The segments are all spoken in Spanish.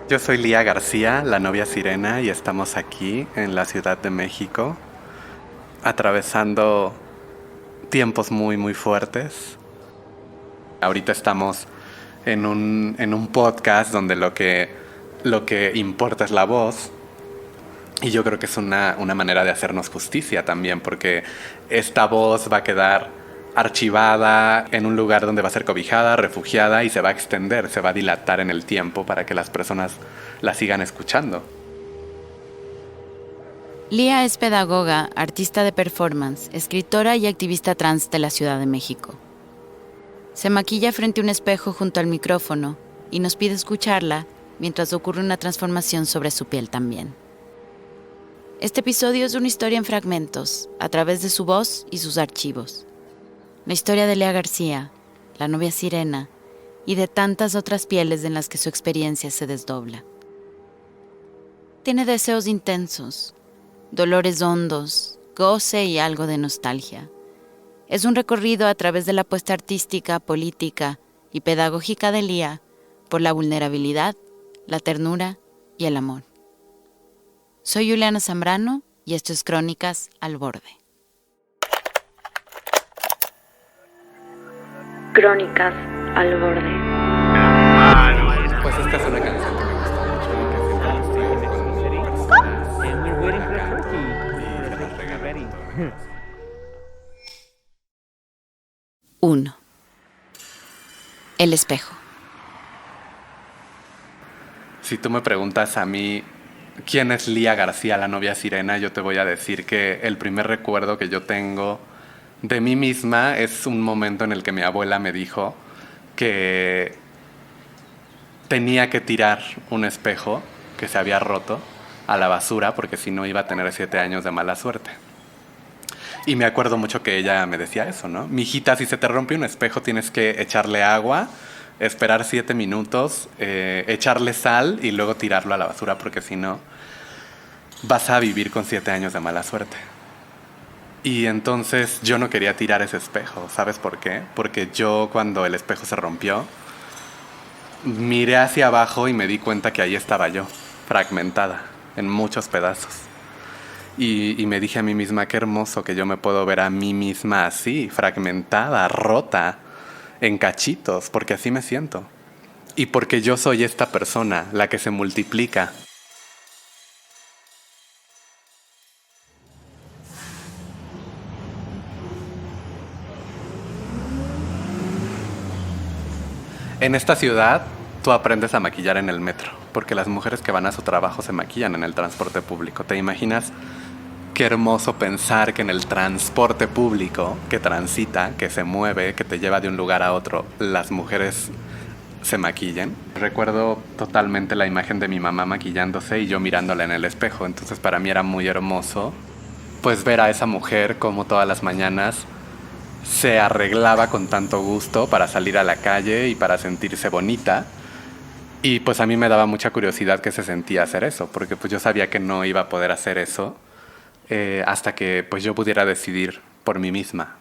Yo soy Lía García, la novia sirena, y estamos aquí en la Ciudad de México, atravesando tiempos muy fuertes. Ahorita estamos en un podcast donde lo que importa es la voz, y yo creo que es una manera de hacernos justicia también, porque esta voz va a quedar archivada en un lugar donde va a ser cobijada, refugiada y se va a extender, se va a dilatar en el tiempo para que las personas la sigan escuchando. Lía es pedagoga, artista de performance, escritora y activista trans de la Ciudad de México. Se maquilla frente a un espejo junto al micrófono y nos pide escucharla mientras ocurre una transformación sobre su piel también. Este episodio es una historia en fragmentos, a través de su voz y sus archivos. La historia de Lía García, la novia sirena, y de tantas otras pieles en las que su experiencia se desdobla. Tiene deseos intensos, dolores hondos, goce y algo de nostalgia. Es un recorrido a través de la apuesta artística, política y pedagógica de Lía por la vulnerabilidad, la ternura y el amor. Soy Juliana Zambrano y esto es Crónicas al Borde. Crónicas al Borde. Pues esta es una canción que me gusta mucho, que siempre la estoy con personas y las regalo. 1. El espejo. Si tú me preguntas a mí quién es Lía García, la novia sirena, yo te voy a decir que el primer recuerdo que yo tengo de mí misma es un momento en el que mi abuela me dijo que tenía que tirar un espejo que se había roto a la basura porque si no iba a tener 7 años de mala suerte. Y me acuerdo mucho que ella me decía eso, ¿no? Mijita, si se te rompe un espejo tienes que echarle agua, esperar 7 minutos, echarle sal y luego tirarlo a la basura porque si no vas a vivir con 7 años de mala suerte. Y entonces yo no quería tirar ese espejo, ¿sabes por qué? Porque yo cuando el espejo se rompió, miré hacia abajo y me di cuenta que ahí estaba yo, fragmentada, en muchos pedazos. Y me dije a mí misma, qué hermoso que yo me puedo ver a mí misma así, fragmentada, rota, en cachitos, porque así me siento. Y porque yo soy esta persona, la que se multiplica. En esta ciudad, tú aprendes a maquillar en el metro, porque las mujeres que van a su trabajo se maquillan en el transporte público. ¿Te imaginas qué hermoso pensar que en el transporte público que transita, que se mueve, que te lleva de un lugar a otro, las mujeres se maquillen? Recuerdo totalmente la imagen de mi mamá maquillándose y yo mirándola en el espejo. Entonces para mí era muy hermoso pues ver a esa mujer como todas las mañanas se arreglaba con tanto gusto para salir a la calle y para sentirse bonita. Y pues a mí me daba mucha curiosidad que se sentía hacer eso, porque pues yo sabía que no iba a poder hacer eso hasta que pues yo pudiera decidir por mí misma.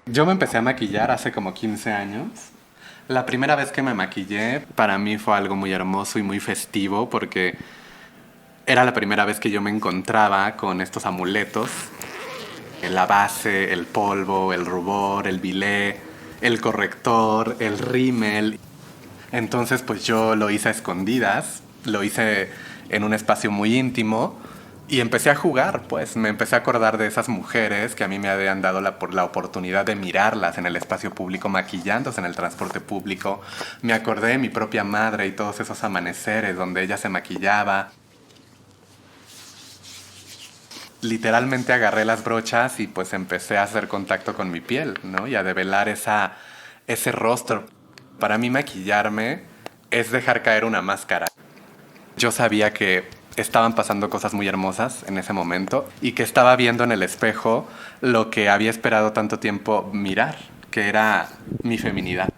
Yo me empecé a maquillar hace como 15 años. La primera vez que me maquillé para mí fue algo muy hermoso y muy festivo porque era la primera vez que yo me encontraba con estos amuletos. La base, el polvo, el rubor, el bilé, el corrector, el rímel. Entonces pues yo lo hice a escondidas, lo hice en un espacio muy íntimo y empecé a jugar, pues me empecé a acordar de esas mujeres que a mí me habían dado la oportunidad de mirarlas en el espacio público, maquillándose en el transporte público. Me acordé de mi propia madre y todos esos amaneceres donde ella se maquillaba. Literalmente agarré las brochas y pues empecé a hacer contacto con mi piel, ¿no? Y a develar ese rostro. Para mí maquillarme es dejar caer una máscara. Yo sabía que estaban pasando cosas muy hermosas en ese momento y que estaba viendo en el espejo lo que había esperado tanto tiempo mirar, que era mi feminidad.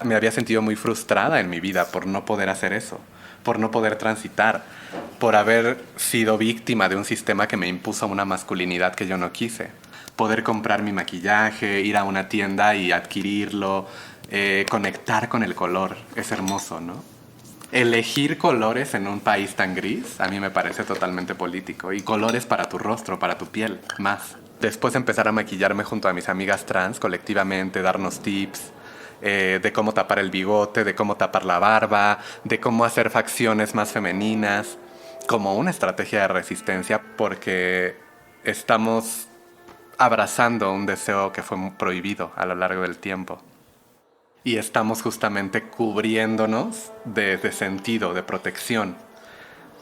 Me había sentido muy frustrada en mi vida por no poder hacer eso, por no poder transitar, por haber sido víctima de un sistema que me impuso una masculinidad que yo no quise. Poder comprar mi maquillaje, ir a una tienda y adquirirlo, conectar con el color es hermoso, ¿no? Elegir colores en un país tan gris a mí me parece totalmente político. Y colores para tu rostro, para tu piel, más. Después empezar a maquillarme junto a mis amigas trans colectivamente, darnos tips de cómo tapar el bigote, de cómo tapar la barba, de cómo hacer facciones más femeninas, como una estrategia de resistencia, porque estamos abrazando un deseo que fue prohibido a lo largo del tiempo. Y estamos justamente cubriéndonos de sentido, de protección,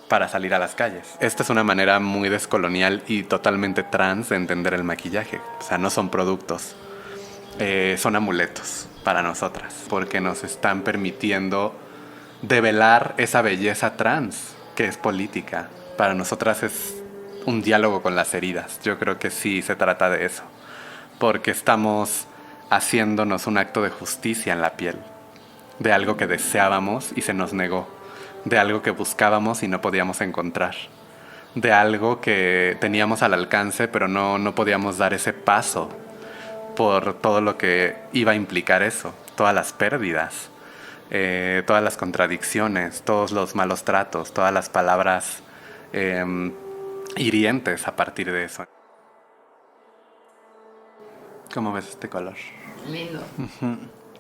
para salir a las calles. Esta es una manera muy descolonial y totalmente trans de entender el maquillaje. O sea, no son productos, son amuletos para nosotras, porque nos están permitiendo develar esa belleza trans, que es política. Para nosotras es un diálogo con las heridas. Yo creo que sí se trata de eso, porque estamos haciéndonos un acto de justicia en la piel, de algo que deseábamos y se nos negó, de algo que buscábamos y no podíamos encontrar, de algo que teníamos al alcance pero no podíamos dar ese paso por todo lo que iba a implicar eso, todas las pérdidas, todas las contradicciones, todos los malos tratos, todas las palabras hirientes a partir de eso. ¿Cómo ves este color? Lindo.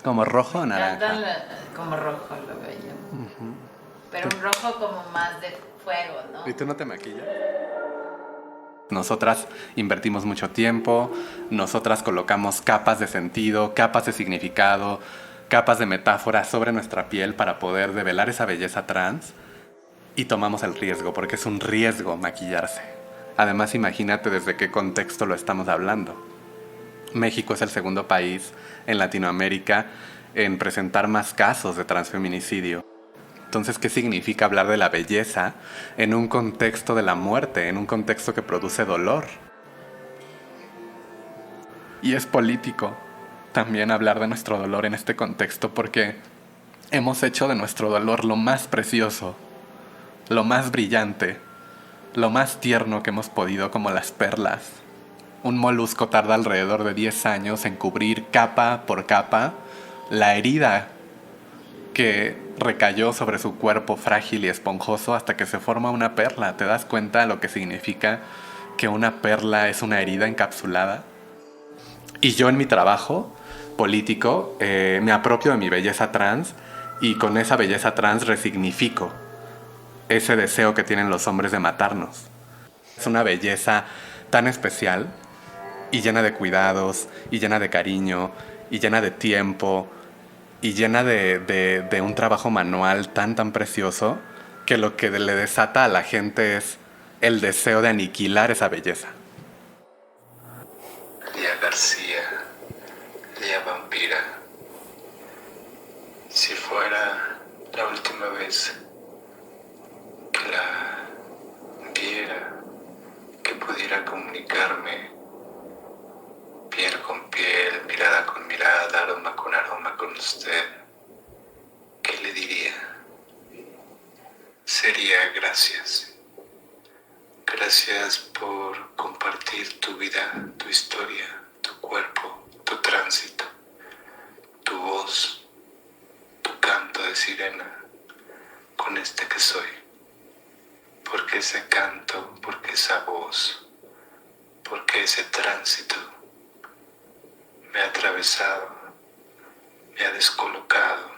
¿Como rojo o naranja? Como rojo lo veo yo. Pero un rojo como más de fuego, ¿no? ¿Y tú no te maquillas? Nosotras invertimos mucho tiempo, nosotras colocamos capas de sentido, capas de significado, capas de metáfora sobre nuestra piel para poder develar esa belleza trans, y tomamos el riesgo, porque es un riesgo maquillarse. Además, imagínate desde qué contexto lo estamos hablando. México es el segundo país en Latinoamérica en presentar más casos de transfeminicidio. Entonces, ¿qué significa hablar de la belleza en un contexto de la muerte, en un contexto que produce dolor? Y es político también hablar de nuestro dolor en este contexto, porque hemos hecho de nuestro dolor lo más precioso, lo más brillante, lo más tierno que hemos podido, como las perlas. Un molusco tarda alrededor de 10 años en cubrir capa por capa la herida que recayó sobre su cuerpo frágil y esponjoso hasta que se forma una perla. ¿Te das cuenta de lo que significa que una perla es una herida encapsulada? Y yo en mi trabajo político me apropio de mi belleza trans, y con esa belleza trans resignifico ese deseo que tienen los hombres de matarnos. Es una belleza tan especial y llena de cuidados, y llena de cariño, y llena de tiempo, y llena de un trabajo manual tan precioso, que lo que le desata a la gente es el deseo de aniquilar esa belleza. Lía García, Lía Vampira. Si fuera la última vez que la viera, que pudiera comunicarme piel con piel, mirada con mirada, aroma con usted, ¿qué le diría? Sería gracias. Gracias por compartir tu vida, tu historia, tu cuerpo, tu tránsito, tu voz, tu canto de sirena con este que soy. Porque ese canto, porque esa voz, porque ese tránsito me ha atravesado, me ha descolocado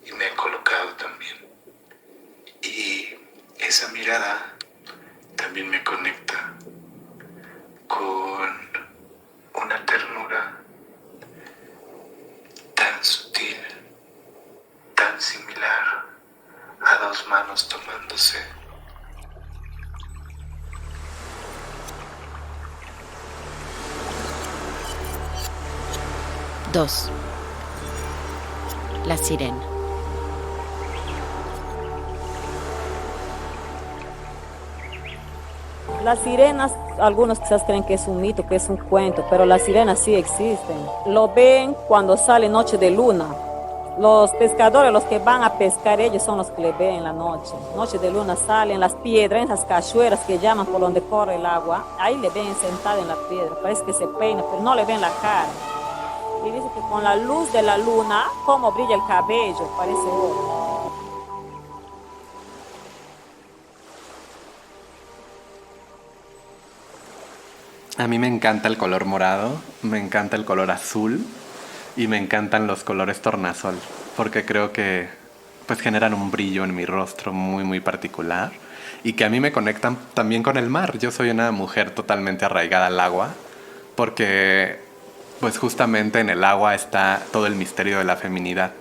y me ha colocado también. Y esa mirada también me conecta con una ternura tan sutil, tan similar a dos manos tomándose. Dos. La sirena. Las sirenas, algunos quizás creen que es un mito, que es un cuento, pero las sirenas sí existen. Lo ven cuando sale noche de luna. Los pescadores, los que van a pescar, ellos son los que le ven en la noche. Noche de luna salen las piedras, esas cachueras que llaman por donde corre el agua. Ahí le ven sentada en la piedra, parece que se peina, pero no le ven la cara. Y dice que con la luz de la luna, como brilla el cabello, parece oro. A mí me encanta el color morado, me encanta el color azul y me encantan los colores tornasol, porque creo que pues generan un brillo en mi rostro muy muy particular y que a mí me conectan también con el mar. Yo soy una mujer totalmente arraigada al agua, porque pues justamente en el agua está todo el misterio de la feminidad.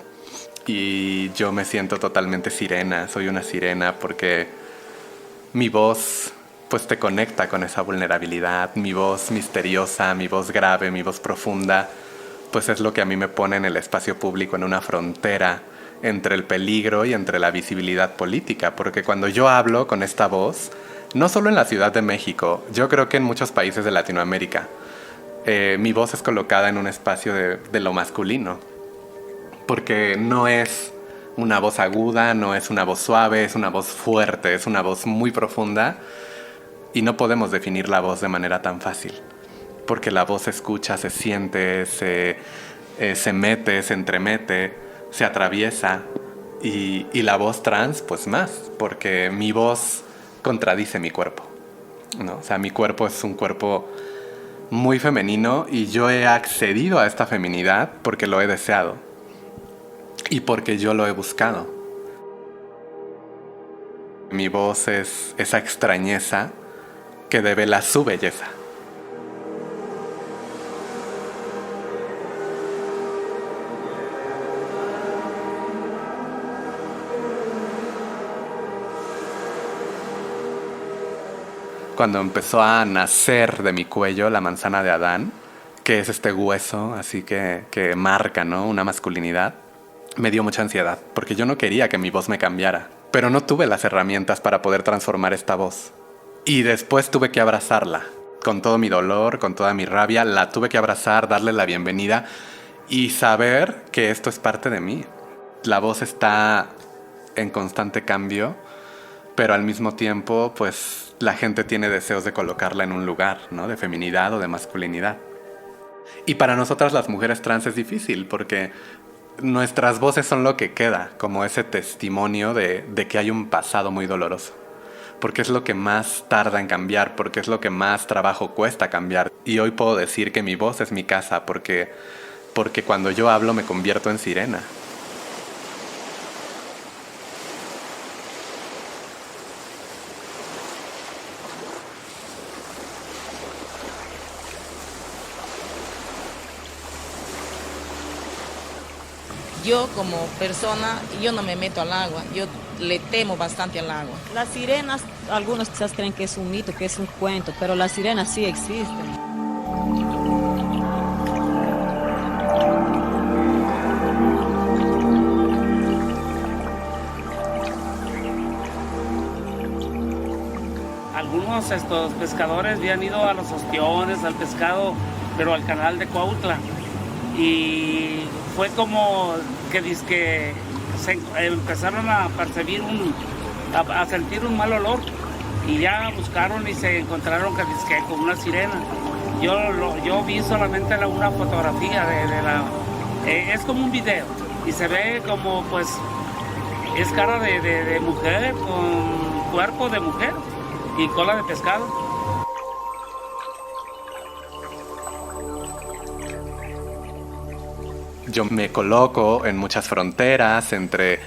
Y yo me siento totalmente sirena, soy una sirena porque mi voz pues te conecta con esa vulnerabilidad, mi voz misteriosa, mi voz grave, mi voz profunda, pues es lo que a mí me pone en el espacio público en una frontera entre el peligro y entre la visibilidad política, porque cuando yo hablo con esta voz, no solo en la Ciudad de México, yo creo que en muchos países de Latinoamérica, mi voz es colocada en un espacio de lo masculino, porque no es una voz aguda, no es una voz suave, es una voz fuerte, es una voz muy profunda y no podemos definir la voz de manera tan fácil, porque la voz se escucha, se siente, se mete, se entremete, se atraviesa y la voz trans pues más, porque mi voz contradice mi cuerpo, ¿no? O sea, mi cuerpo es un cuerpo muy femenino y yo he accedido a esta feminidad porque lo he deseado y porque yo lo he buscado. Mi voz es esa extrañeza que devela su belleza. Cuando empezó a nacer de mi cuello la manzana de Adán, que es este hueso así que marca, ¿no?, una masculinidad, me dio mucha ansiedad, porque yo no quería que mi voz me cambiara, pero no tuve las herramientas para poder transformar esta voz. Y después tuve que abrazarla, con todo mi dolor, con toda mi rabia, la tuve que abrazar, darle la bienvenida y saber que esto es parte de mí. La voz está en constante cambio, pero al mismo tiempo, pues la gente tiene deseos de colocarla en un lugar, ¿no?, de feminidad o de masculinidad. Y para nosotras las mujeres trans es difícil, porque nuestras voces son lo que queda, como ese testimonio de que hay un pasado muy doloroso. Porque es lo que más tarda en cambiar, porque es lo que más trabajo cuesta cambiar. Y hoy puedo decir que mi voz es mi casa, porque cuando yo hablo me convierto en sirena. Yo como persona, yo no me meto al agua, yo le temo bastante al agua. Las sirenas, algunos quizás creen que es un mito, que es un cuento, pero las sirenas sí existen. Algunos pescadores habían ido a los ostiones, al pescado, pero al canal de Cuautla. Y fue como que dizque empezaron a percibir a sentir un mal olor y ya buscaron y se encontraron que dizque con una sirena. Yo vi solamente una fotografía es como un video y se ve como pues es cara de mujer con cuerpo de mujer y cola de pescado. Yo me coloco en muchas fronteras entre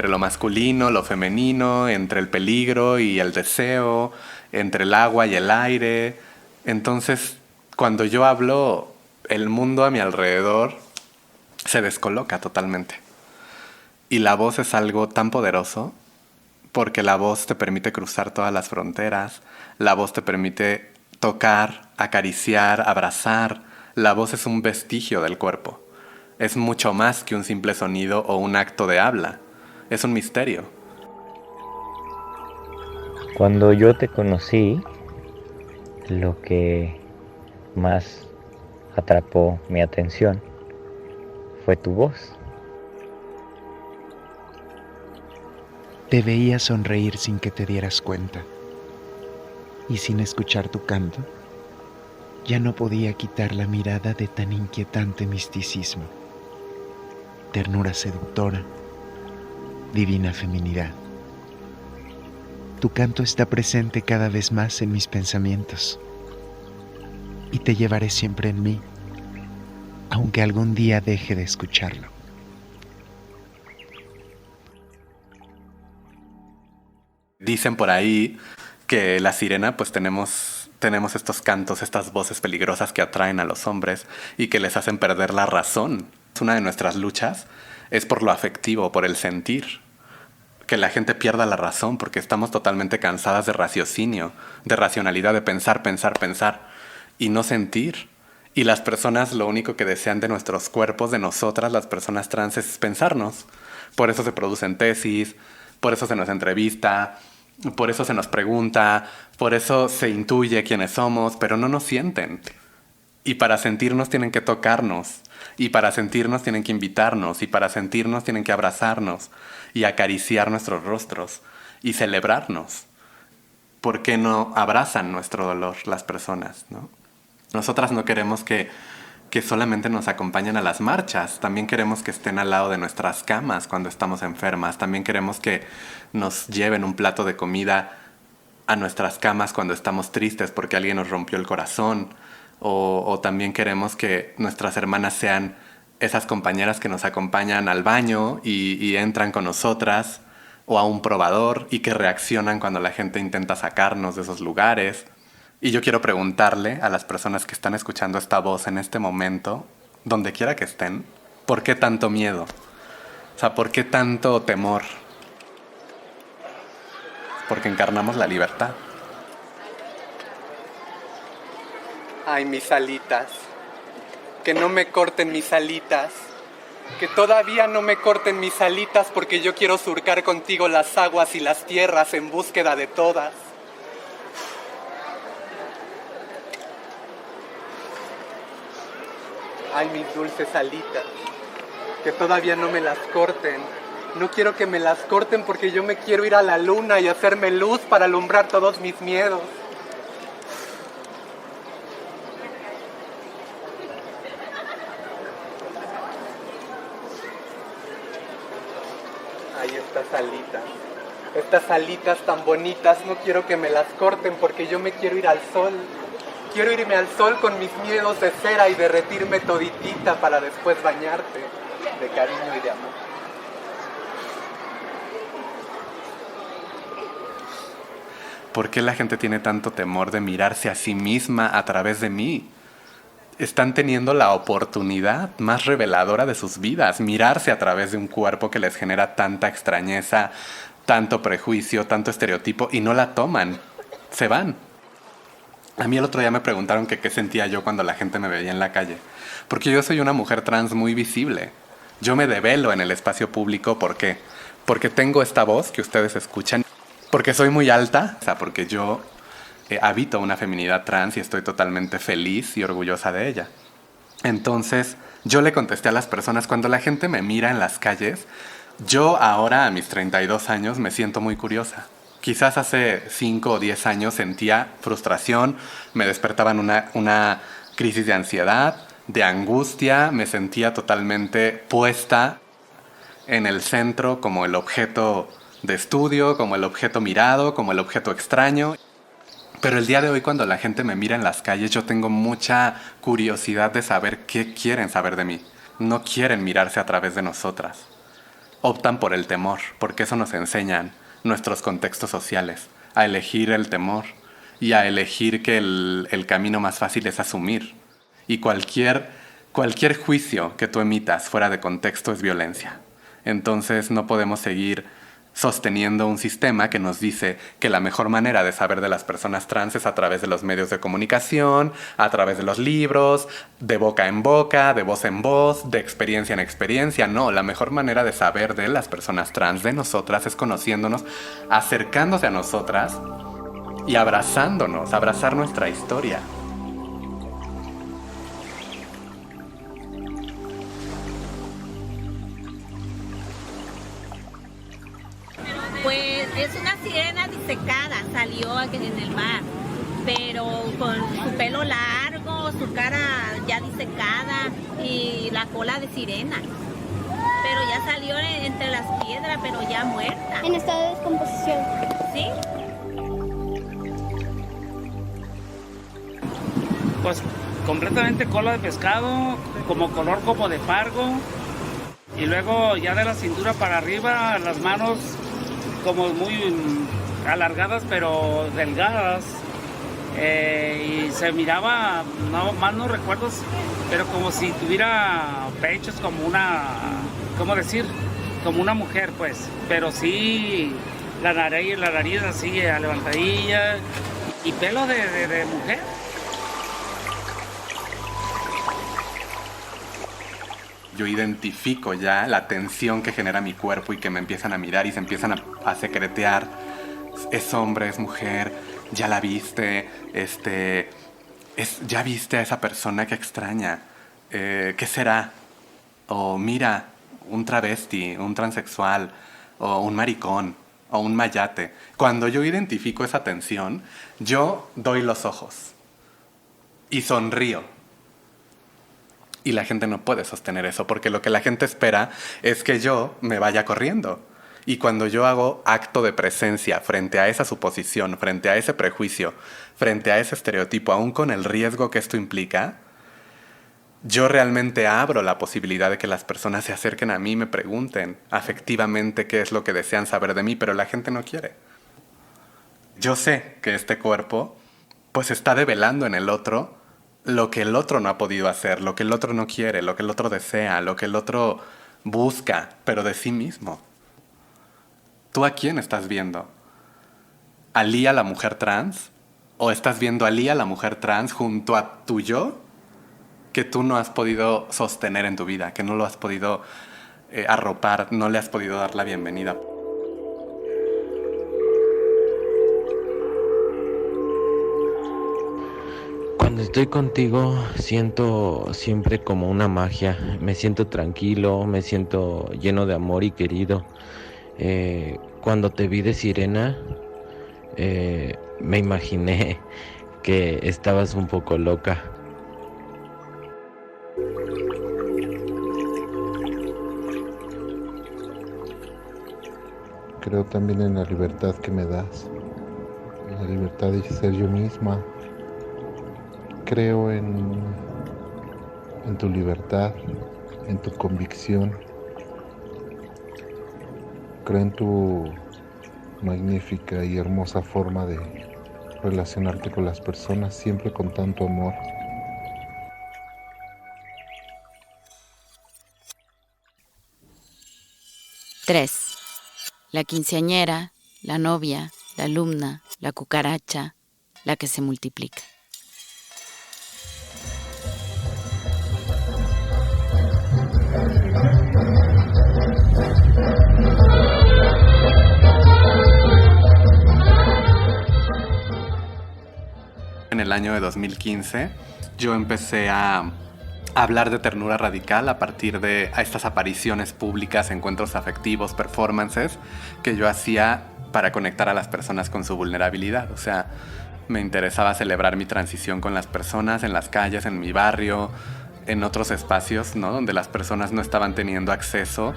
lo masculino, lo femenino, entre el peligro y el deseo, entre el agua y el aire. Entonces, cuando yo hablo, el mundo a mi alrededor se descoloca totalmente. Y la voz es algo tan poderoso porque la voz te permite cruzar todas las fronteras, la voz te permite tocar, acariciar, abrazar. La voz es un vestigio del cuerpo. Es mucho más que un simple sonido o un acto de habla. Es un misterio. Cuando yo te conocí, lo que más atrapó mi atención fue tu voz. Te veía sonreír sin que te dieras cuenta. Y sin escuchar tu canto, Ya no podía quitar la mirada de tan inquietante misticismo, ternura seductora, divina feminidad. Tu canto está presente cada vez más en mis pensamientos y te llevaré siempre en mí, aunque algún día deje de escucharlo. Dicen por ahí que la sirena, pues tenemos estos cantos, estas voces peligrosas que atraen a los hombres y que les hacen perder la razón. Una de nuestras luchas es por lo afectivo, por el sentir. Que la gente pierda la razón porque estamos totalmente cansadas de raciocinio, de racionalidad, de pensar y no sentir. Y las personas lo único que desean de nuestros cuerpos, de nosotras, las personas trans, es pensarnos. Por eso se producen tesis, por eso se nos entrevista, por eso se nos pregunta, por eso se intuye quiénes somos, pero no nos sienten. Y para sentirnos tienen que tocarnos, y para sentirnos tienen que invitarnos, y para sentirnos tienen que abrazarnos y acariciar nuestros rostros y celebrarnos. ¿Por qué no abrazan nuestro dolor las personas, no? Nosotras no queremos que solamente nos acompañen a las marchas, también queremos que estén al lado de nuestras camas cuando estamos enfermas, también queremos que nos lleven un plato de comida a nuestras camas cuando estamos tristes porque alguien nos rompió el corazón, o también queremos que nuestras hermanas sean esas compañeras que nos acompañan al baño y entran con nosotras, o a un probador y que reaccionan cuando la gente intenta sacarnos de esos lugares. Y yo quiero preguntarle a las personas que están escuchando esta voz en este momento, donde quiera que estén, ¿por qué tanto miedo? O sea, ¿por qué tanto temor? Porque encarnamos la libertad. Ay, mis alitas. Que no me corten mis alitas. Que todavía no me corten mis alitas porque yo quiero surcar contigo las aguas y las tierras en búsqueda de todas. Ay, mis dulces alitas, que todavía no me las corten. No quiero que me las corten porque yo me quiero ir a la luna y hacerme luz para alumbrar todos mis miedos. Ay, estas alitas tan bonitas, no quiero que me las corten porque yo me quiero ir al sol. Quiero irme al sol con mis miedos de cera y derretirme toditita para después bañarte de cariño y de amor. ¿Por qué la gente tiene tanto temor de mirarse a sí misma a través de mí? Están teniendo la oportunidad más reveladora de sus vidas, mirarse a través de un cuerpo que les genera tanta extrañeza, tanto prejuicio, tanto estereotipo, y no la toman, se van. A mí el otro día me preguntaron que qué sentía yo cuando la gente me veía en la calle. Porque yo soy una mujer trans muy visible. Yo me develo en el espacio público, ¿por qué? Porque tengo esta voz que ustedes escuchan. Porque soy muy alta, o sea, porque yo habito una feminidad trans y estoy totalmente feliz y orgullosa de ella. Entonces, yo le contesté a las personas, cuando la gente me mira en las calles, yo ahora a mis 32 años me siento muy curiosa. Quizás hace 5 o 10 años sentía frustración, me despertaban una crisis de ansiedad, de angustia, me sentía totalmente puesta en el centro como el objeto de estudio, como el objeto mirado, como el objeto extraño. Pero el día de hoy, cuando la gente me mira en las calles, yo tengo mucha curiosidad de saber qué quieren saber de mí. No quieren mirarse a través de nosotras. Optan por el temor, porque eso nos enseñan nuestros contextos sociales, a elegir el temor y a elegir que el camino más fácil es asumir. Y cualquier juicio que tú emitas fuera de contexto es violencia. Entonces no podemos seguir sosteniendo un sistema que nos dice que la mejor manera de saber de las personas trans es a través de los medios de comunicación, a través de los libros, de boca en boca, de voz en voz, de experiencia en experiencia. No, la mejor manera de saber de las personas trans, de nosotras, es conociéndonos, acercándose a nosotras y abrazándonos, abrazar nuestra historia. Pues es una sirena disecada, salió en el mar. pero con su pelo largo, su cara ya disecada y la cola de sirena. Pero ya salió entre las piedras, pero ya muerta. En estado de descomposición. ¿Sí? Pues completamente cola de pescado, como color como de pargo. Y luego ya de la cintura para arriba, las manos como muy alargadas pero delgadas. Y se miraba, mal no recuerdo, pero como si tuviera pechos como una, ¿cómo decir? Como una mujer, pues. Pero sí, la nariz así, levantadilla y pelo de mujer. Yo identifico ya la tensión que genera mi cuerpo y que me empiezan a mirar y se empiezan a secretear. Es hombre, es mujer, ya la viste, ya viste a esa persona que extraña. ¿Qué será? O mira, un travesti, un transexual, o un maricón, o un mayate. Cuando yo identifico esa tensión, yo doy los ojos y sonrío. Y la gente no puede sostener eso, porque lo que la gente espera es que yo me vaya corriendo. Y cuando yo hago acto de presencia frente a esa suposición, frente a ese prejuicio, frente a ese estereotipo, aún con el riesgo que esto implica, yo realmente abro la posibilidad de que las personas se acerquen a mí y me pregunten afectivamente qué es lo que desean saber de mí, pero la gente no quiere. Yo sé que este cuerpo pues está develando en el otro lo que el otro no ha podido hacer, lo que el otro no quiere, lo que el otro desea, lo que el otro busca, pero de sí mismo. ¿Tú a quién estás viendo? ¿A Lía, la mujer trans? ¿O estás viendo a Lía, la mujer trans, junto a tu yo que tú no has podido sostener en tu vida, que no lo has podido arropar, no le has podido dar la bienvenida? Cuando estoy contigo siento siempre como una magia, me siento tranquilo, me siento lleno de amor y querido. Cuando te vi de sirena, me imaginé que estabas un poco loca. Creo también en la libertad que me das, en la libertad de ser yo misma. Creo en tu libertad, en tu convicción. Creo en tu magnífica y hermosa forma de relacionarte con las personas, siempre con tanto amor. Tres. La quinceañera, la novia, la alumna, la cucaracha, la que se multiplica. En el año de 2015, yo empecé a hablar de ternura radical a partir de estas apariciones públicas, encuentros afectivos, performances que yo hacía para conectar a las personas con su vulnerabilidad. O sea, me interesaba celebrar mi transición con las personas en las calles, en mi barrio, en otros espacios, ¿no? Donde las personas no estaban teniendo acceso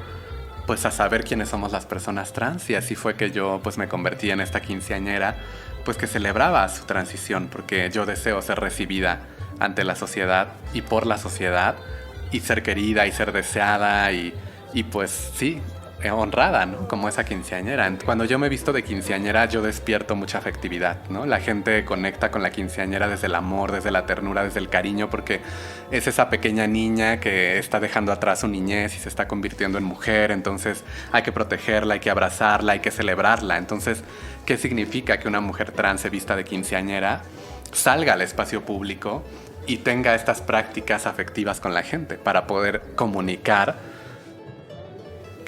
pues a saber quiénes somos las personas trans, y así fue que yo pues me convertí en esta quinceañera pues que celebraba su transición, porque yo deseo ser recibida ante la sociedad y por la sociedad y ser querida y ser deseada y pues sí, honrada, ¿no? Como esa quinceañera. Cuando yo me visto de quinceañera yo despierto mucha afectividad, ¿no? La gente conecta con la quinceañera desde el amor, desde la ternura, desde el cariño, porque es esa pequeña niña que está dejando atrás su niñez y se está convirtiendo en mujer. Entonces hay que protegerla, hay que abrazarla, hay que celebrarla. Entonces, ¿qué significa que una mujer trans se vista de quinceañera, salga al espacio público y tenga estas prácticas afectivas con la gente para poder comunicar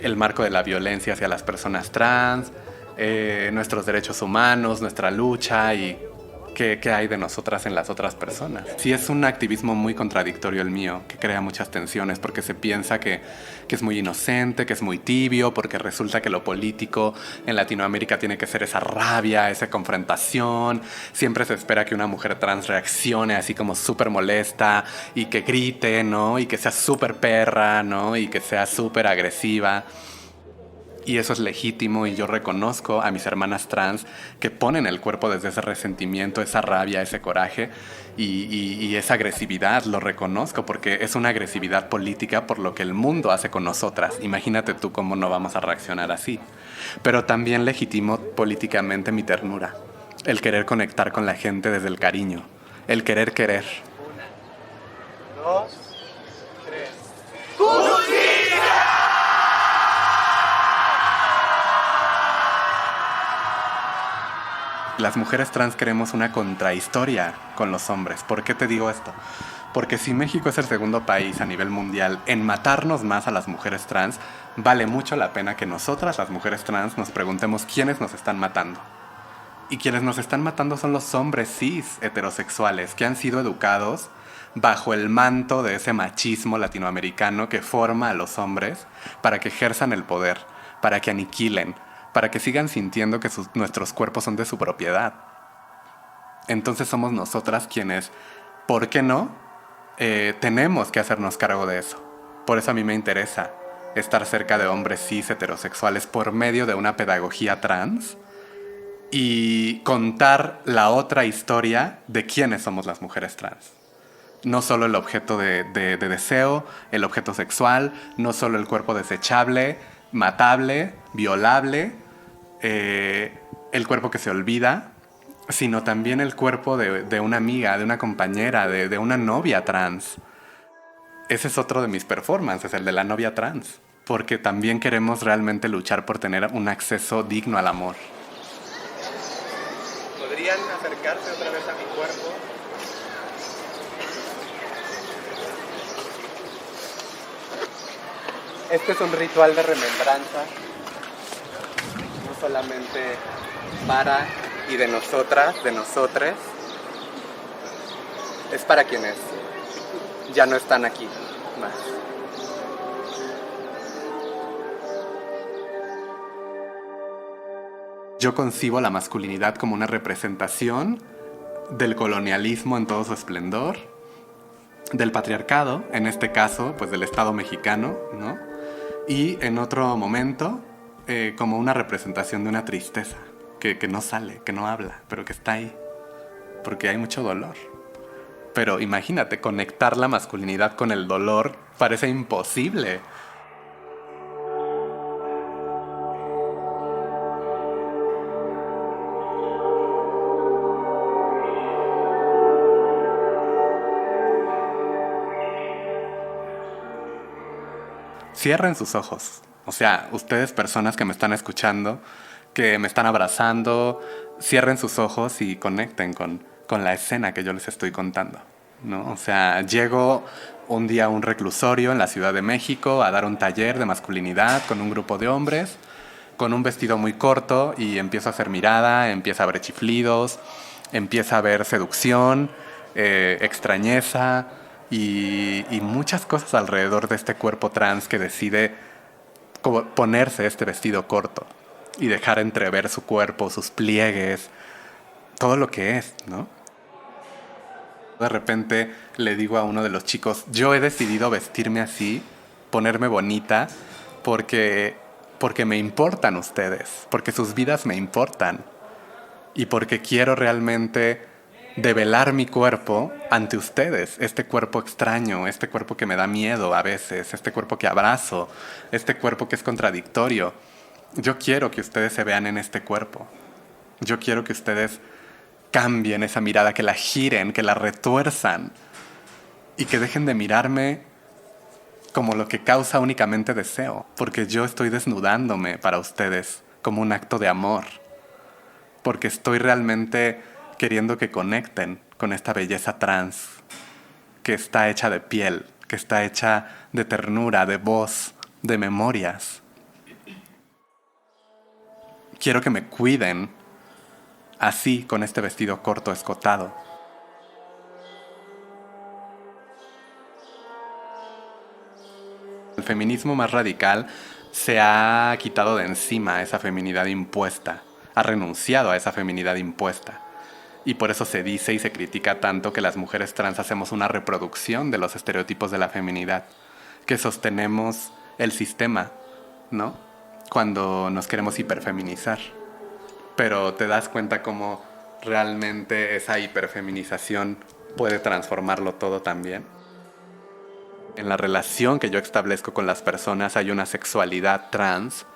el marco de la violencia hacia las personas trans, nuestros derechos humanos, nuestra lucha, y qué hay de nosotras en las otras personas. Sí, es un activismo muy contradictorio el mío, que crea muchas tensiones porque se piensa que es muy inocente, que es muy tibio, porque resulta que lo político en Latinoamérica tiene que ser esa rabia, esa confrontación. Siempre se espera que una mujer trans reaccione así como súper molesta y que grite, ¿no? Y que sea súper perra, ¿no? Y que sea súper agresiva. Y eso es legítimo y yo reconozco a mis hermanas trans que ponen el cuerpo desde ese resentimiento, esa rabia, ese coraje y esa agresividad. Lo reconozco porque es una agresividad política por lo que el mundo hace con nosotras. Imagínate tú cómo no vamos a reaccionar así. Pero también legitimo políticamente mi ternura. El querer conectar con la gente desde el cariño. El querer querer. 1, 2, 3. Las mujeres trans queremos una contrahistoria con los hombres. ¿Por qué te digo esto? Porque si México es el segundo país a nivel mundial en matarnos más a las mujeres trans, vale mucho la pena que nosotras, las mujeres trans, nos preguntemos quiénes nos están matando. Y quienes nos están matando son los hombres cis heterosexuales que han sido educados bajo el manto de ese machismo latinoamericano que forma a los hombres para que ejerzan el poder, para que aniquilen, para que sigan sintiendo que nuestros cuerpos son de su propiedad. Entonces somos nosotras quienes, ¿por qué no? Tenemos que hacernos cargo de eso. Por eso a mí me interesa estar cerca de hombres cis heterosexuales por medio de una pedagogía trans y contar la otra historia de quiénes somos las mujeres trans. No solo el objeto de deseo, el objeto sexual, no solo el cuerpo desechable, matable, violable, el cuerpo que se olvida, sino también el cuerpo de una amiga, de una compañera, de una novia trans. Ese es otro de mis performances, el de la novia trans, porque también queremos realmente luchar por tener un acceso digno al amor. ¿Podrían acercarse otra vez a mi cuerpo? Este es un ritual de remembranza, no solamente para y de nosotras, de nosotres, es para quienes ya no están aquí más. Yo concibo la masculinidad como una representación del colonialismo en todo su esplendor, del patriarcado, en este caso, pues del Estado mexicano, ¿no? Y en otro momento, como una representación de una tristeza que no sale, que no habla, pero que está ahí, porque hay mucho dolor. Pero imagínate, conectar la masculinidad con el dolor parece imposible. Cierren sus ojos. O sea, ustedes personas que me están escuchando, que me están abrazando, cierren sus ojos y conecten con la escena que yo les estoy contando, ¿no? O sea, llego un día a un reclusorio en la Ciudad de México a dar un taller de masculinidad con un grupo de hombres, con un vestido muy corto y empiezo a hacer mirada, empieza a haber chiflidos, empieza a haber seducción, extrañeza y muchas cosas alrededor de este cuerpo trans que decide ponerse este vestido corto y dejar entrever su cuerpo, sus pliegues, todo lo que es, ¿no? De repente le digo a uno de los chicos, yo he decidido vestirme así, ponerme bonita, porque me importan ustedes, porque sus vidas me importan y porque quiero realmente develar mi cuerpo ante ustedes, este cuerpo extraño, este cuerpo que me da miedo a veces, este cuerpo que abrazo, este cuerpo que es contradictorio. Yo quiero que ustedes se vean en este cuerpo. Yo quiero que ustedes cambien esa mirada, que la giren, que la retuerzan y que dejen de mirarme como lo que causa únicamente deseo, porque yo estoy desnudándome para ustedes como un acto de amor, porque estoy realmente queriendo que conecten con esta belleza trans que está hecha de piel, que está hecha de ternura, de voz, de memorias. Quiero que me cuiden así con este vestido corto escotado. El feminismo más radical se ha quitado de encima esa feminidad impuesta, ha renunciado a esa feminidad impuesta. Y por eso se dice y se critica tanto que las mujeres trans hacemos una reproducción de los estereotipos de la feminidad, que sostenemos el sistema, ¿no? Cuando nos queremos hiperfeminizar. Pero te das cuenta cómo realmente esa hiperfeminización puede transformarlo todo también. En la relación que yo establezco con las personas hay una sexualidad trans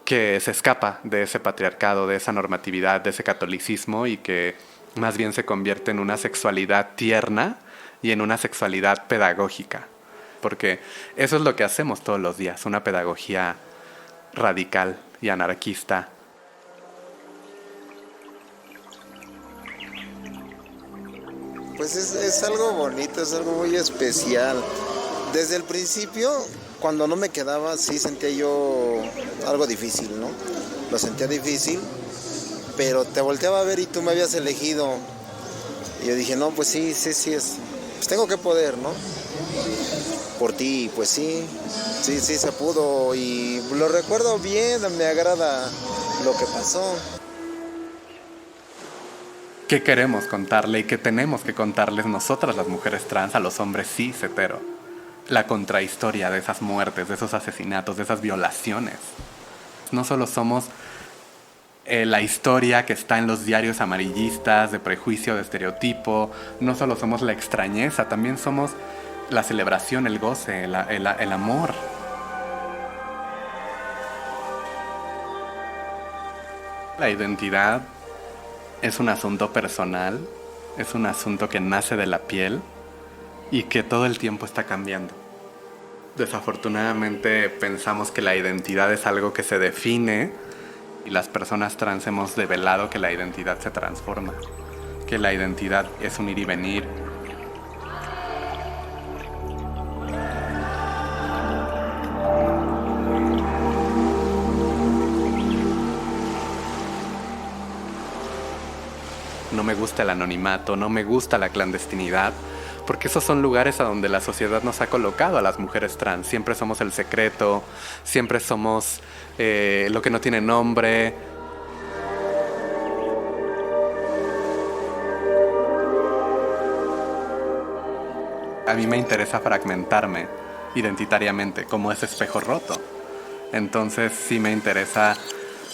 que se escapa de ese patriarcado, de esa normatividad, de ese catolicismo y que más bien se convierte en una sexualidad tierna y en una sexualidad pedagógica. Porque eso es lo que hacemos todos los días, una pedagogía radical y anarquista. Pues es algo bonito, es algo muy especial. Desde el principio, cuando no me quedaba, sí sentía yo algo difícil, ¿no? Lo sentía difícil, pero te volteaba a ver y tú me habías elegido. Y yo dije, no, pues sí, pues tengo que poder, ¿no? Por ti, pues sí se pudo. Y lo recuerdo bien, me agrada lo que pasó. ¿Qué queremos contarle y qué tenemos que contarles nosotras las mujeres trans a los hombres cis hetero? La contrahistoria de esas muertes, de esos asesinatos, de esas violaciones. No solo somos la historia que está en los diarios amarillistas de prejuicio, de estereotipo, no solo somos la extrañeza, también somos la celebración, el goce, el amor. La identidad es un asunto personal, es un asunto que nace de la piel y que todo el tiempo está cambiando. Desafortunadamente pensamos que la identidad es algo que se define y las personas trans hemos develado que la identidad se transforma, que la identidad es un ir y venir. No me gusta el anonimato, no me gusta la clandestinidad, porque esos son lugares a donde la sociedad nos ha colocado a las mujeres trans. Siempre somos el secreto, siempre somos lo que no tiene nombre. A mí me interesa fragmentarme identitariamente, como ese espejo roto. Entonces sí me interesa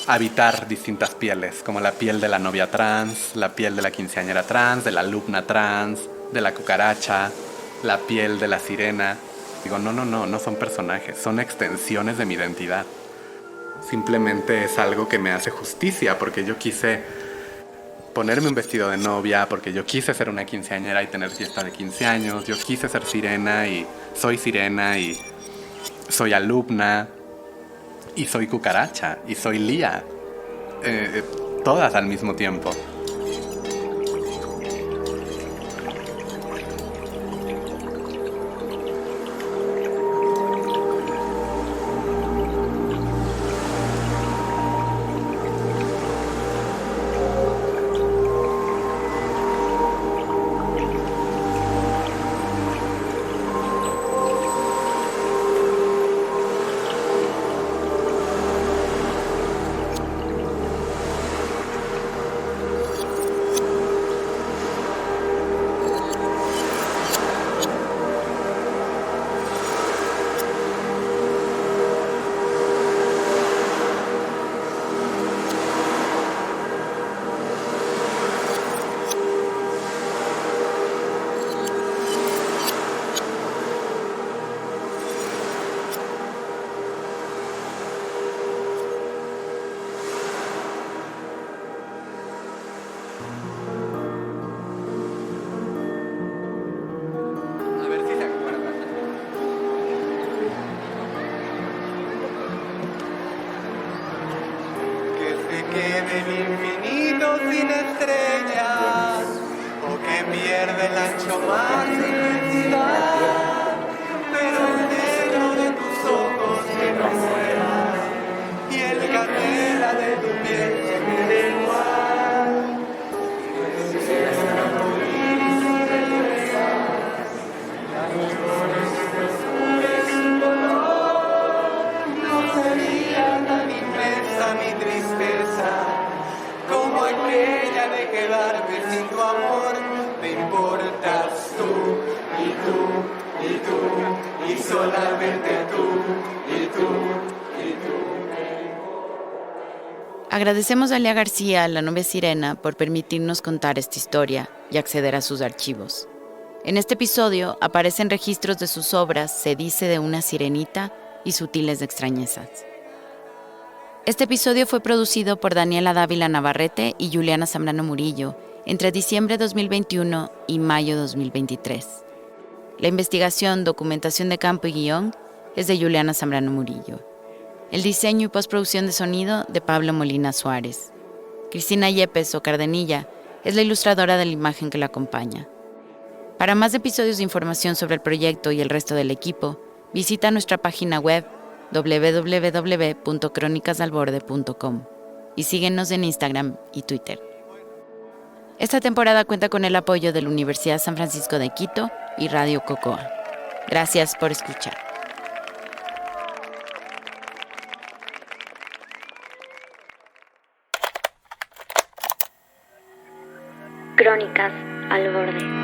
habitar distintas pieles, como la piel de la novia trans, la piel de la quinceañera trans, de la alumna trans, de la cucaracha, la piel de la sirena. Digo, no son personajes, son extensiones de mi identidad. Simplemente es algo que me hace justicia, porque yo quise ponerme un vestido de novia, porque yo quise ser una quinceañera y tener fiesta de 15 años, yo quise ser sirena y soy alumna, y soy cucaracha, y soy Lía, todas al mismo tiempo. Quede el infinito sin estrellas, o que pierde el ancho mar sin inmensidad, pero el negro de tus ojos que no muera, y el canela de tu piel que quede igual. y solamente tú, y tú, y tú. Agradecemos a Lea García, la novia Sirena, por permitirnos contar esta historia y acceder a sus archivos. En este episodio aparecen registros de sus obras Se dice de una sirenita y Sutiles extrañezas. Este episodio fue producido por Daniela Dávila Navarrete y Juliana Zambrano Murillo entre diciembre de 2021 y mayo de 2023. La investigación, documentación de campo y guión es de Juliana Zambrano Murillo. El diseño y postproducción de sonido de Pablo Molina Suárez. Cristina Yepes o Cardenilla es la ilustradora de la imagen que la acompaña. Para más episodios de información sobre el proyecto y el resto del equipo, visita nuestra página web www.cronicasalborde.com y síguenos en Instagram y Twitter. Esta temporada cuenta con el apoyo de la Universidad San Francisco de Quito y Radio Cocoa. Gracias por escuchar. Crónicas al borde.